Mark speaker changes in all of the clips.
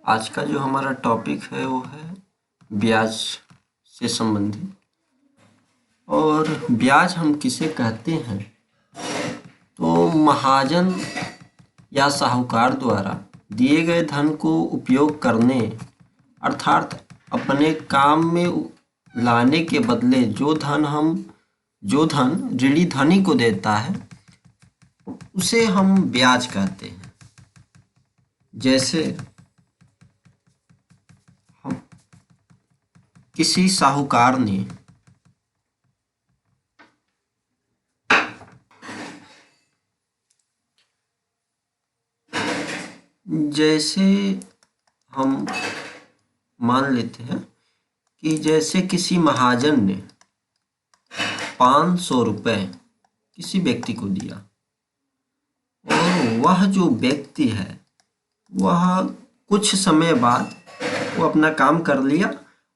Speaker 1: आज का जो हमारा टॉपिक है वो है ब्याज से संबंधित। और ब्याज हम किसे कहते हैं? तो महाजन या साहूकार द्वारा दिए गए धन को उपयोग करने अर्थात अपने काम में लाने के बदले जो धन ऋणी धनी को देता है उसे हम ब्याज कहते हैं। जैसे हम किसी साहूकार ने जैसे हम मान लेते हैं कि जैसे किसी महाजन ने 500 रुपये किसी व्यक्ति को दिया और वह जो व्यक्ति है वह कुछ समय बाद वो अपना काम कर लिया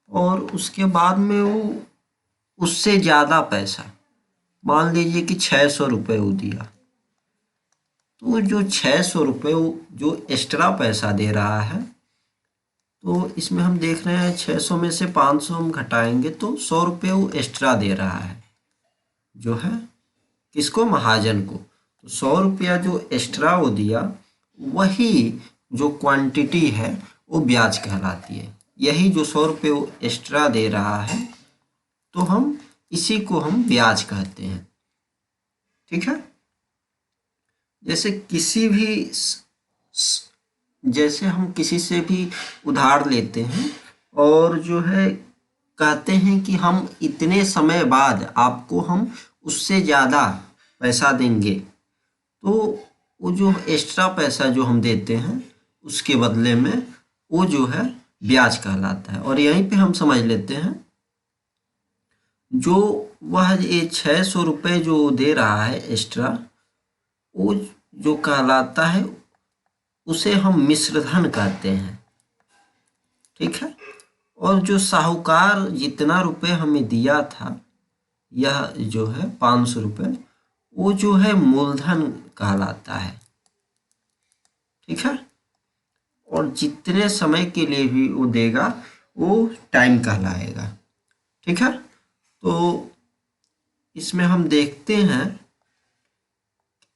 Speaker 1: और उसके बाद में वो उससे ज़्यादा पैसा, मान लीजिए कि 600 रुपये वो दिया, तो जो 600 रुपये जो एक्स्ट्रा पैसा दे रहा है, तो इसमें हम देख रहे हैं 600 में से 500 हम घटाएंगे तो 100 रुपये वो एक्स्ट्रा दे रहा है जो है किसको, महाजन को। तो 100 रुपया जो एक्स्ट्रा वो दिया वही जो क्वांटिटी है वो ब्याज कहलाती है। यही जो 100 रुपये वो एक्स्ट्रा दे रहा है तो हम इसी को हम ब्याज कहते हैं। ठीक है। जैसे जैसे हम किसी से भी उधार लेते हैं और जो है कहते हैं कि हम इतने समय बाद आपको हम उससे ज़्यादा पैसा देंगे, तो वो जो एक्स्ट्रा पैसा जो हम देते हैं उसके बदले में वो जो है ब्याज कहलाता है। और यहीं पे हम समझ लेते हैं जो वह ये 600 रुपये जो दे रहा है एक्स्ट्रा, वो जो कहलाता है उसे हम मिश्रधन कहते हैं। ठीक है। और जो साहूकार जितना रुपये हमें दिया था, यह जो है 500 रुपये, वो जो है मूलधन कहलाता है। ठीक है। और जितने समय के लिए भी वो देगा वो टाइम कहलाएगा। ठीक है। तो इसमें हम देखते हैं,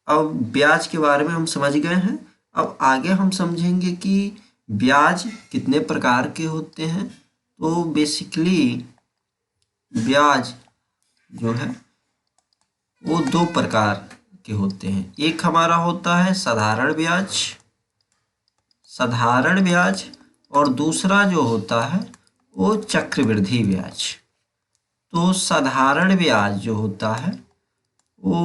Speaker 1: अब ब्याज के बारे में हम समझ गए हैं। अब आगे हम समझेंगे कि ब्याज कितने प्रकार के होते हैं। तो बेसिकली ब्याज जो है वो 2 प्रकार के होते हैं। एक हमारा होता है साधारण ब्याज और दूसरा जो होता है वो चक्रवृद्धि ब्याज। तो साधारण ब्याज जो होता है वो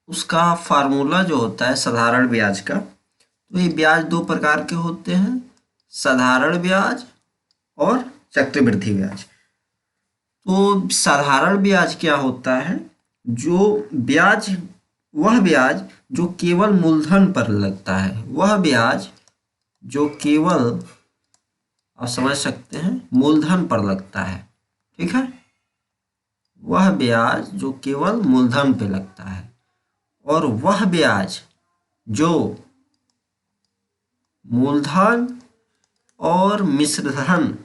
Speaker 1: उसका फार्मूला जो होता है साधारण ब्याज का, तो ये ब्याज 2 प्रकार के होते हैं, साधारण ब्याज और चक्रवृद्धि ब्याज। तो साधारण ब्याज क्या होता है? वह ब्याज जो केवल मूलधन पर लगता है, वह ब्याज जो केवल, आप समझ सकते हैं, मूलधन पर लगता है। ठीक है। वह ब्याज जो केवल मूलधन पे लगता है। और वह ब्याज जो मूलधन और मिश्रधन,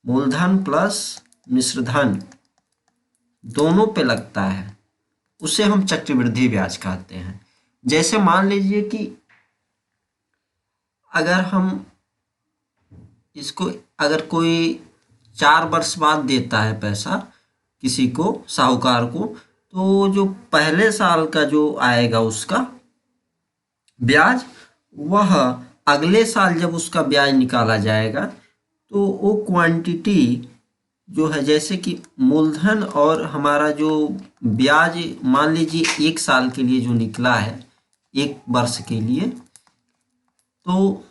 Speaker 1: मूलधन प्लस मिश्रधन दोनों पे लगता है, उसे हम चक्रवृद्धि ब्याज कहते हैं। जैसे मान लीजिए कि अगर कोई 4 वर्ष बाद देता है पैसा किसी को, साहूकार को, तो जो पहले साल का जो आएगा उसका ब्याज, वह अगले साल जब उसका ब्याज निकाला जाएगा तो वो क्वांटिटी जो है, जैसे कि मूलधन और हमारा जो ब्याज मान लीजिए 1 साल के लिए जो निकला है, 1 वर्ष के लिए, तो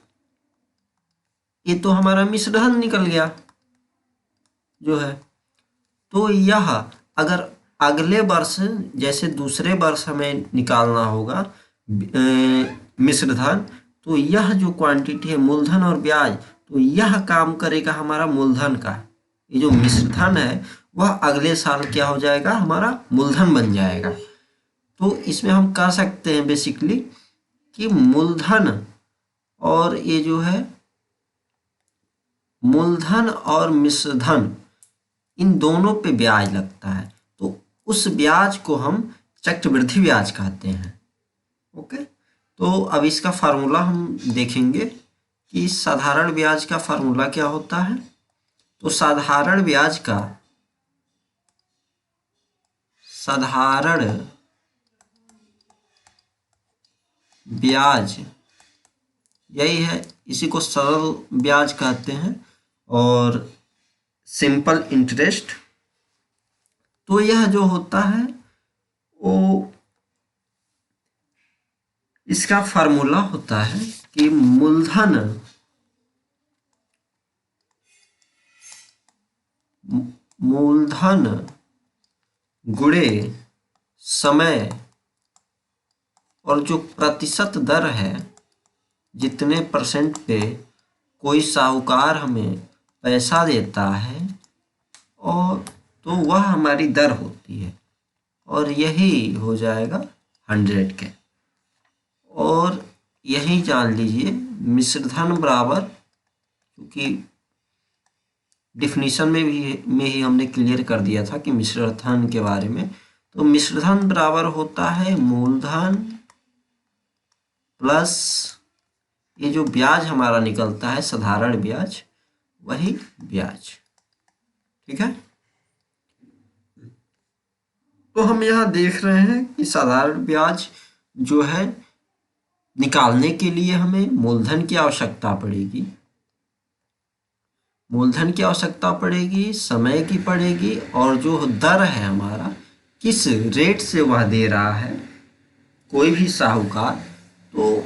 Speaker 1: ये तो हमारा मिश्रधन निकल गया जो है। तो यह अगर अगले वर्ष जैसे दूसरे वर्ष हमें निकालना होगा मिश्रधन, तो यह जो क्वांटिटी है मूलधन और ब्याज, तो यह काम करेगा हमारा मूलधन का। ये जो मिश्रधन है वह अगले साल क्या हो जाएगा, हमारा मूलधन बन जाएगा। तो इसमें हम कह सकते हैं बेसिकली कि मूलधन और ये जो है मूलधन और मिश्रधन, इन दोनों पे ब्याज लगता है, तो उस ब्याज को हम चक्रवृद्धि ब्याज कहते हैं। ओके, तो अब इसका फार्मूला हम देखेंगे कि साधारण ब्याज का फार्मूला क्या होता है। तो साधारण ब्याज यही है, इसी को सरल ब्याज कहते हैं और सिंपल इंटरेस्ट। तो यह जो होता है वो इसका फार्मूला होता है कि मूलधन गुणे समय और जो प्रतिशत दर है, जितने परसेंट पे कोई साहूकार हमें पैसा देता है और तो वह हमारी दर होती है, और यही हो जाएगा 100 के। और यही जान लीजिए मिश्रधन बराबर, क्योंकि डिफिनीशन में ही हमने क्लियर कर दिया था कि मिश्रधन के बारे में, तो मिश्रधन बराबर होता है मूलधन प्लस ये जो ब्याज हमारा निकलता है साधारण ब्याज, वही ब्याज। ठीक है, तो हम यहाँ देख रहे हैं कि साधारण ब्याज जो है निकालने के लिए हमें मूलधन की आवश्यकता पड़ेगी, समय की पड़ेगी, और जो दर है हमारा, किस रेट से वह दे रहा है कोई भी साहूकार। तो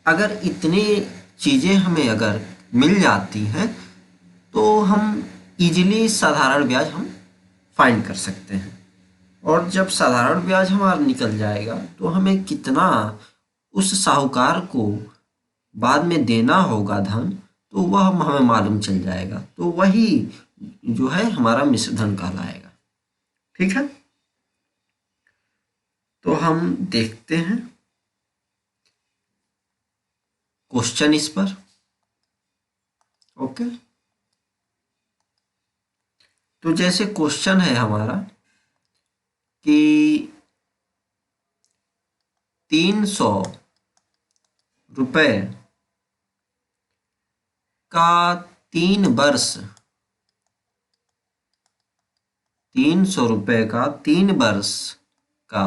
Speaker 1: अगर इतनी चीज़ें हमें अगर मिल जाती हैं तो हम इजीली साधारण ब्याज हम फाइंड कर सकते हैं। और जब साधारण ब्याज हमारा निकल जाएगा तो हमें कितना उस साहूकार को बाद में देना होगा धन, तो वह हमें मालूम चल जाएगा, तो वही जो है हमारा मिश्रधन कहलाएगा। ठीक है, तो हम देखते हैं क्वेश्चन इस पर। ओके, तो जैसे क्वेश्चन है हमारा कि 300 रुपए का 3 वर्ष 300 रुपए का 3 वर्ष का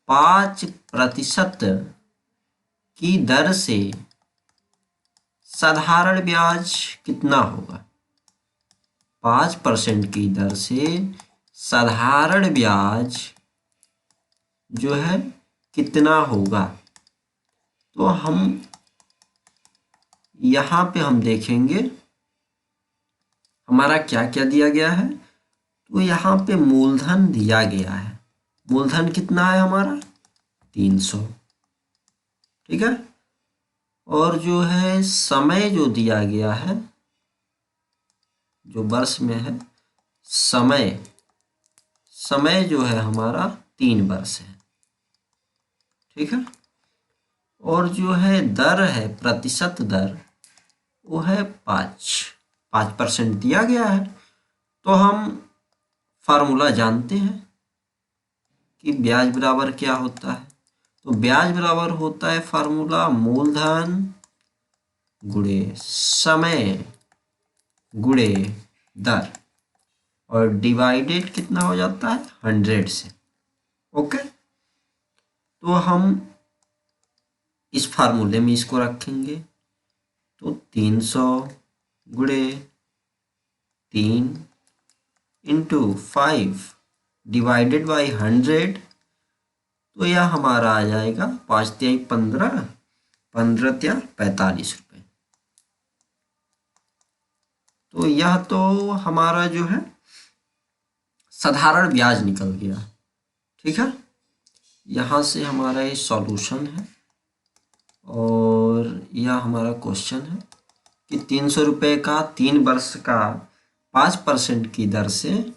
Speaker 1: 5% की दर से साधारण ब्याज कितना होगा। 5% की दर से साधारण ब्याज जो है कितना होगा। तो हम यहाँ पे हम देखेंगे हमारा क्या क्या दिया गया है। तो यहाँ पे मूलधन दिया गया है, मूलधन कितना है हमारा 300। ठीक है, और जो है समय जो दिया गया है, जो वर्ष में है, समय जो है हमारा 3 वर्ष है। ठीक है, और जो है दर है, प्रतिशत दर, वो है 5% दिया गया है। तो हम फार्मूला जानते हैं कि ब्याज बराबर क्या होता है। तो ब्याज बराबर होता है फार्मूला मूलधन गुणे समय गुणे दर, और डिवाइडेड कितना हो जाता है 100 से। ओके, तो हम इस फार्मूले में इसको रखेंगे। तो 300 गुणे 3 इंटू 5 डिवाइडेड बाई 100, तो यह हमारा आ जाएगा 5 तिहाई 15, 15 तिया 45 रुपये। तो यह तो हमारा जो है साधारण ब्याज निकल गया। ठीक है, यहाँ से हमारा ये सॉल्यूशन है और यह हमारा क्वेश्चन है कि 300 रुपये का 3 वर्ष का 5% की दर से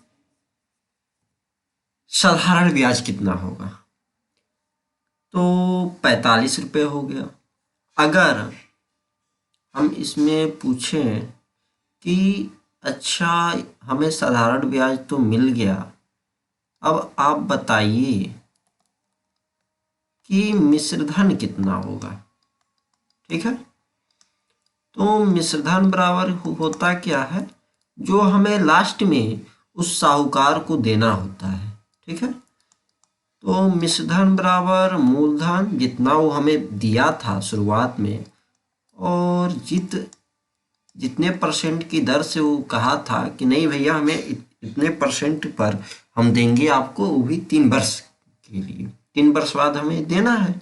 Speaker 1: साधारण ब्याज कितना होगा? तो 45 रुपये हो गया। अगर हम इसमें पूछें कि अच्छा हमें साधारण ब्याज तो मिल गया, अब आप बताइए कि मिश्रधन कितना होगा। ठीक है, तो मिश्रधन बराबर होता क्या है, जो हमें लास्ट में उस साहूकार को देना होता है। ठीक है, तो मिश्रधन बराबर मूलधन जितना वो हमें दिया था शुरुआत में, और जितने परसेंट की दर से वो कहा था कि नहीं भैया हमें इतने परसेंट पर हम देंगे आपको, वो भी 3 वर्ष के लिए, 3 वर्ष बाद हमें देना है।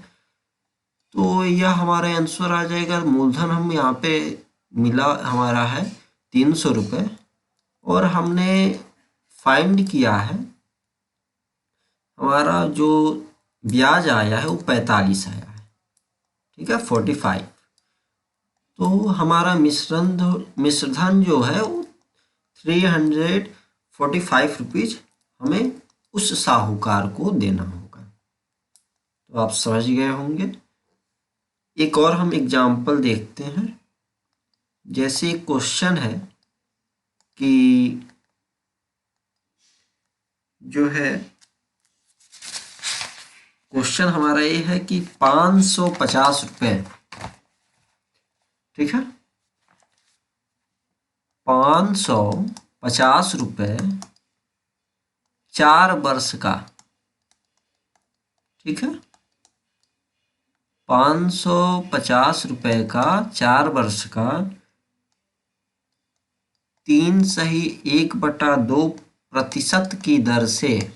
Speaker 1: तो यह हमारा आंसर आ जाएगा। मूलधन हम यहाँ पे मिला हमारा है 300 रुपये, और हमने फाइंड किया है, हमारा जो ब्याज आया है वो 45 आया है। ठीक है, 45। तो हमारा मिश्रधन जो है वो 345 रुपीज हमें उस साहूकार को देना होगा। तो आप समझ गए होंगे। एक और हम एग्जाम्पल देखते हैं। जैसे एक क्वेश्चन है कि जो है क्वेश्चन हमारा ये है कि 550 रुपये, ठीक है, 550 रुपये 4 वर्ष का, ठीक है, 550 रुपये का 4 वर्ष का 3/1/2% की दर से,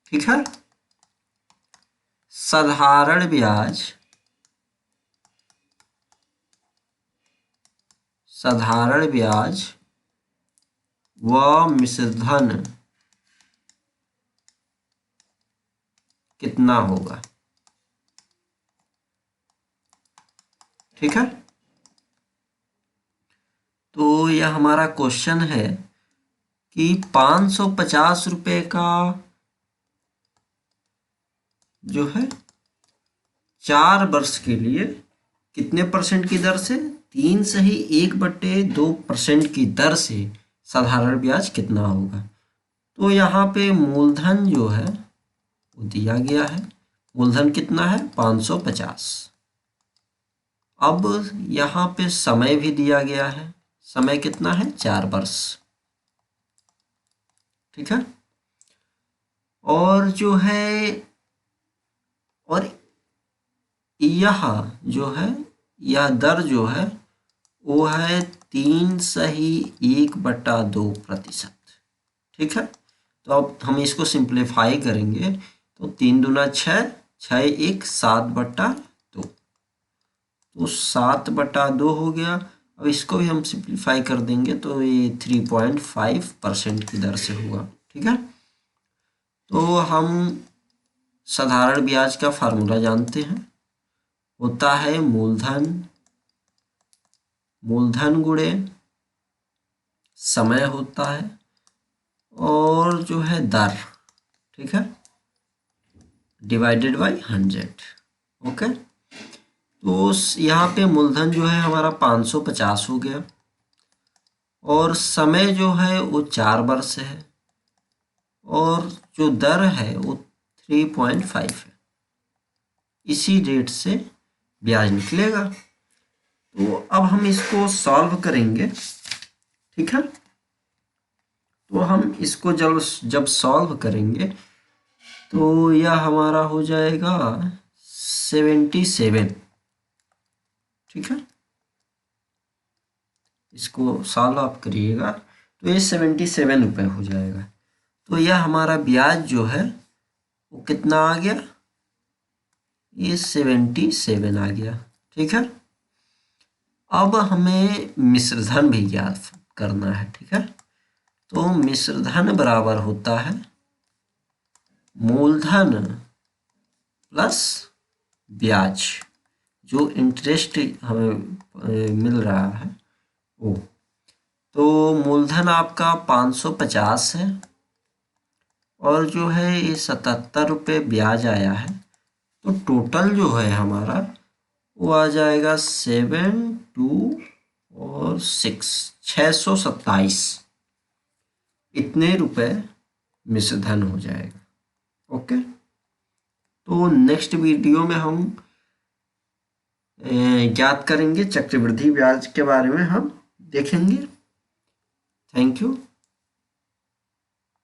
Speaker 1: ठीक है, साधारण ब्याज व मिश्रधन कितना होगा। ठीक है, तो यह हमारा क्वेश्चन है कि 550 रुपये का जो है 4 वर्ष के लिए कितने परसेंट की दर से, 3/1/2% की दर से साधारण ब्याज कितना होगा। तो यहाँ पे मूलधन जो है वो दिया गया है। मूलधन कितना है, 550। अब यहाँ पे समय भी दिया गया है। समय कितना है, 4 वर्ष। ठीक है, और जो है, और यह जो है, यह दर जो है वो है 3/1/2%। ठीक है, तो अब हम इसको सिंप्लीफाई करेंगे तो 3 दूना 6, 6 1 7/2, तो 7/2 हो गया। अब इसको भी हम सिंप्लीफाई कर देंगे तो ये 3.5% की दर से होगा। ठीक है, तो हम साधारण ब्याज का फार्मूला जानते हैं, होता है मूलधन गुणे समय होता है, और जो है दर, ठीक है, डिवाइडेड बाय 100। ओके, तो यहाँ पे मूलधन जो है हमारा 550 हो गया, और समय जो है वो 4 वर्ष है, और जो दर है वो 3.5 है। इसी रेट से ब्याज निकलेगा। तो अब हम इसको सॉल्व करेंगे। ठीक है, तो हम इसको जब सॉल्व करेंगे तो यह हमारा हो जाएगा 77। ठीक है, इसको सॉल्व आप करिएगा तो ये 77 रुपये हो जाएगा। तो यह हमारा ब्याज जो है वो कितना आ गया, ये 77 आ गया। ठीक है, अब हमें मिश्रधन भी ज्ञात करना है। ठीक है, तो मिश्रधन बराबर होता है मूलधन प्लस ब्याज, जो इंटरेस्ट हमें मिल रहा है वो। तो मूलधन आपका 550 है, और जो है ये 77 रुपये ब्याज आया है, तो टोटल जो है हमारा वो आ जाएगा 7 2 और 6 627 इतने रुपए मिश्र धन हो जाएगा। ओके, तो नेक्स्ट वीडियो में हम ज्ञात करेंगे चक्रवृद्धि ब्याज के बारे में हम देखेंगे। Thank you.